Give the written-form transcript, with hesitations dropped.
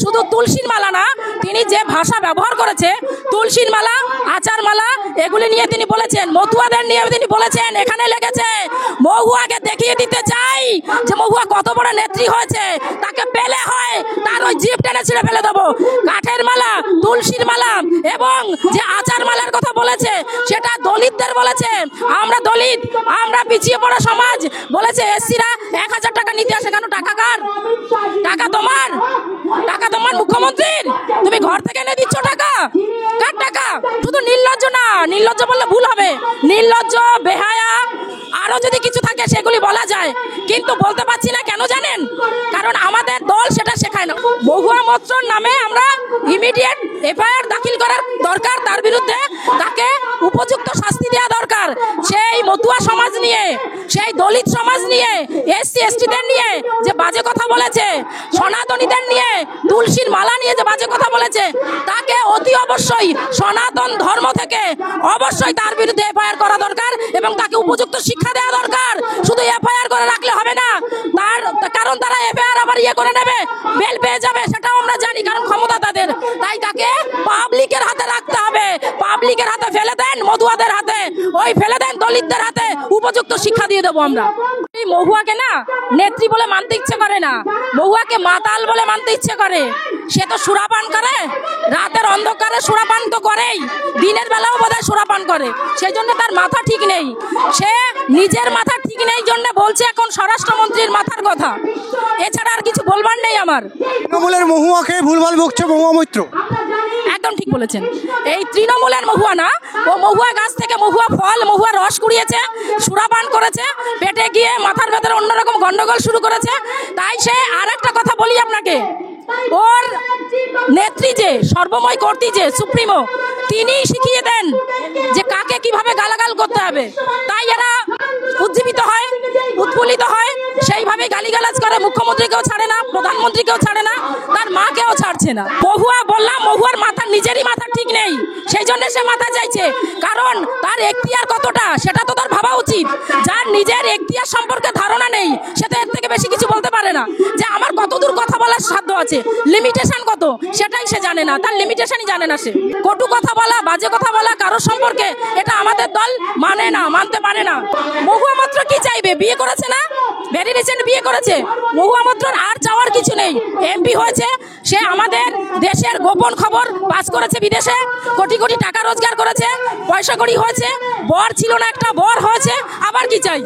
শুধু তুলসীর মালা না, তিনি যে ভাষা ব্যবহার করেছে, তুলসীর মালা, আচার মালা, এগুলি নিয়ে তিনি বলেছেন, মতুয়াদের নিয়ে তিনি বলেছেন এখানে লেগেছে। মহুয়াকে দেখিয়ে দিতে চাই যে মহুয়া কত বড় নেত্রী হয়েছে, তাকে পেলে হয় তার ওই জিভ টেনে ছিঁড়ে ফেলে দেবো। কাঠের মালা, তুলসীর মালা এবং যে আচার মালার কথা বলেছে সেটা দলিতদের বলেছে। আমরা দলিত, আমরা পিছিয়ে পড়া সমাজ। বলেছে এসসিরা 1000 টাকা নিতে আসে, কেন? টাকা কার? টাকা তোমার? টাকা তোমার মুখ্যমন্ত্রীর? তুমি ঘর থেকে এনে দিচ্ছ টাকা? কার টাকা? শুধু নির্লজ্জ না, নির্লজ্জ বললে ভুল হবে, নির্লজ্জ, বেহায়া, আরো যদি কিছু থাকে সেগুলি বলা যায়, কিন্তু বলতে পারছি না। কেন জানেন? কারণ আমাদের দল সেটা শেখায় না। মহুয়া মৈত্রর নামে আমরা ইমিডিয়েট এফআইআর দাখিল করার দরকার, তার বিরুদ্ধে তাকে উপযুক্ত শাস্তি দেওয়া দরকার। সেই মতুয়া সমাজ নিয়ে, সেই দলিত সমাজ নিয়ে, এসসি এসটিদের নিয়ে যে বাজে কথা বলেছে, সনাতনীদের নিয়ে, তুলসীর মালা নিয়ে যে বাজে কথা বলেছে, তাকে অতি অবশ্যই সনাতন ধর্ম থেকে অবশ্যই তার বিরুদ্ধে এফআইআর করা দরকার এবং তাকে উপযুক্ত শিক্ষা দেওয়া দরকার। শুধু এফআইআর করে রাখলে হবে না, কারণ তারা এফআইআর আবার করে নেবে, বেল পেয়ে যাবে, সেটাও আমরা জানি, কারণ ক্ষমতা তাদের। তাই তাকে পাবলিকের হাতে রাখতে হবে। পাবলিকের হাতে ফেলে দেন, মতুয়াদের হাতে, ওই ফেলে দেন দলিতদের হাতে, উপযুক্ত শিক্ষা দিয়ে দেবো আমরা। এই মহুয়াকে না নেত্রী বলে মানতে ইচ্ছে করে না, মহুয়াকে মাতাল বলে মানতে ইচ্ছে করে। সে তো সুরাপান করে, রাতের অন্ধকারে সুরাপান তো করেই, দিনের বেলাও বোধহয় সুরাপান করে, সেই জন্য তার মাথা ঠিক নেই। সে নিজের মাথা ঠিক নেই জন্য বলছে এখন স্বরাষ্ট্রমন্ত্রীর মাথার কথা, এছাড়া আর কিছু বলবার নেই আমার। তৃণমূলের মহুয়াকে ভুলভাল বকছে মহুয়া মৈত্র। একদম ঠিক বলেছেন। এই তৃণমূলের মহুয়া না, ও মহুয়া গাছ থেকে মহুয়া ফল, মহুয়া রস কুড়িয়েছে, সুরাপান করেছে, পেটে গিয়ে মাথার ভেতরে অন্যরকম গন্ডগোল শুরু করেছে। তাই সে আর একটা কথা বলি আপনাকে, ওর নেত্রী যে সর্বময় কর্ত্রী যে সুপ্রিমো, তিনি শিখিয়ে দেন যে কাকে কিভাবে গালাগাল করতে হবে। তাই এরা উজ্জীবিত হয়, উৎফুল্লিত হয়, সেইভাবে গালিগালাজ করে। মুখ্যমন্ত্রীকেও ছাড়ে না, প্রধানমন্ত্রীকেও ছাড়ে না, তার মাকেও ছাড়ছে না। মহুয়া বললাম, মহুয়ার মাথা, নিজেরই মাথা ঠিক নেই, সেই জন্য সে মাথা চাইছে। কারণ তার এখতিয়ার কতটা সেটা তো তার ভাবা উচিত। যার নিজের এখতিয়ার সম্পর্কে ধারণা নেই, সে তো এর থেকে বেশি কিছু বলতে পারে না, যে আমার কতদূর কথা বলার সাধ্য আছে, লিমিটেশন কত সেটাই সে জানে না, তার লিমিটেশনই জানে না সে। কটু কথা বলা, বাজে কথা বলা কারোর সম্পর্কে, এটা আমাদের দল মানে না, মানতে পারে না। মহুয়া মাত্র কি চাইবে? বিয়ে করেছে না, ভেরি রিসেন্ট বিয়ে করেছে। মহুয়া মাত্রর আর চাওয়ার কিছু নেই, এমপি হয়েছে, সে আমাদের দেশের গোপন খবর পাস করেছে বিদেশে, কোটি কোটি টাকা রোজগার করেছে, পয়সা কড়ি হয়েছে, বর ছিল না একটা, বর হয়েছে, আবার কি চাই?